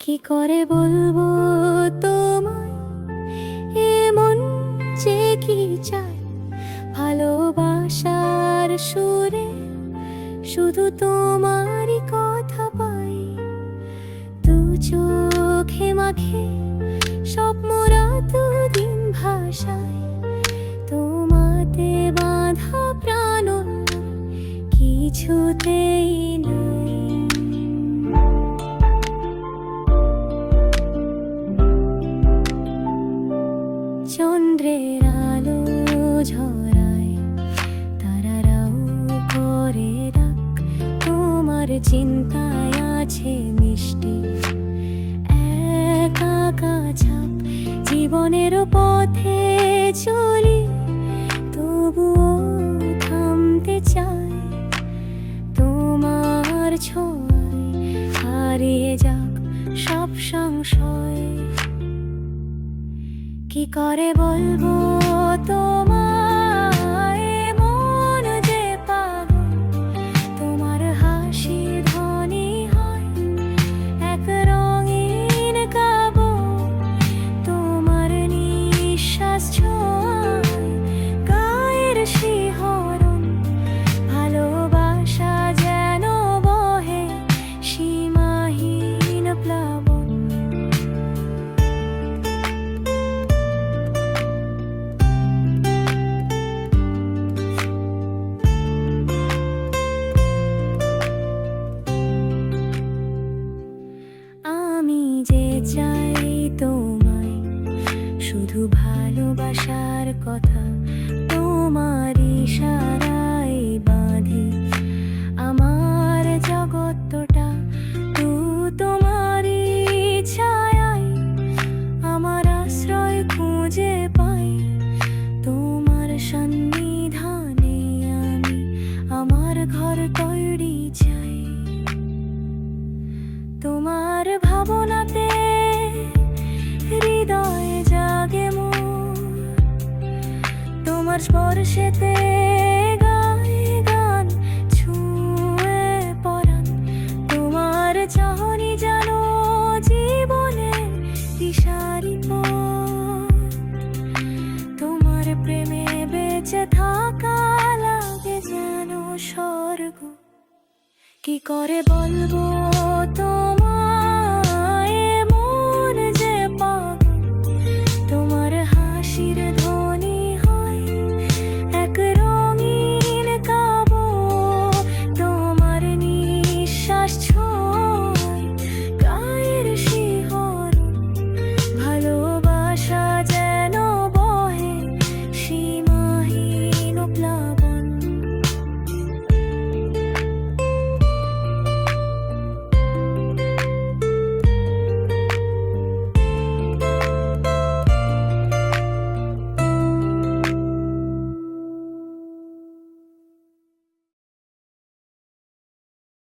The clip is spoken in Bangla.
কি করে বলবো তোমায় এমন যে কি চাই, ভালোবাসার সুরে শুধু তোমারই কথা পাই। দু চোখে মাখে স্বপ্নরা দুদিন ভাষায়, তোমাতে বাঁধা প্রাণ কিছুতেই নাই। চন্দ্রের আলো ঝরায়, তারারাও করে ডাক, তোমার চিন্তায় আছে মিষ্টি একা ছাপ। জীবনের পথে চলি, তবুও থামতে চাই তোমার ছোঁয়ায়, হারিয়ে যাক সব সংশয়। কি করে বলবো তোমায় মন যে পাগল, তোমার হাসি ধ্বনি হয় এক রঙিন কাব্য, তোমার নিঃশ্বাস ছোঁয়ায় গায়ের শিহরণ, ভালোবাসা যেন বহে সীমাহীন প্লাবন। যে চাই তোমায় শুধু ভালোবাসার কথা, তোমার ইশারায় বাঁধি আমার জগৎটা। তোমারই ছায়ায় আমার আশ্রয় খুঁজে পাই, তোমার সন্নিধানে আমি আমার ঘর তৈরি চাই। তোমার ভাবনাতে হৃদয় জাগে মোর, তোমার স্পর্শেতে গায় গান ছুঁয়ে পরাণ, তোমার চাহনি জানো জীবনের দিশারি পথ। তোমার প্রেমে বেঁচে থাকা লাগে যেন স্বর্গ। কি করে বলবো তোমায়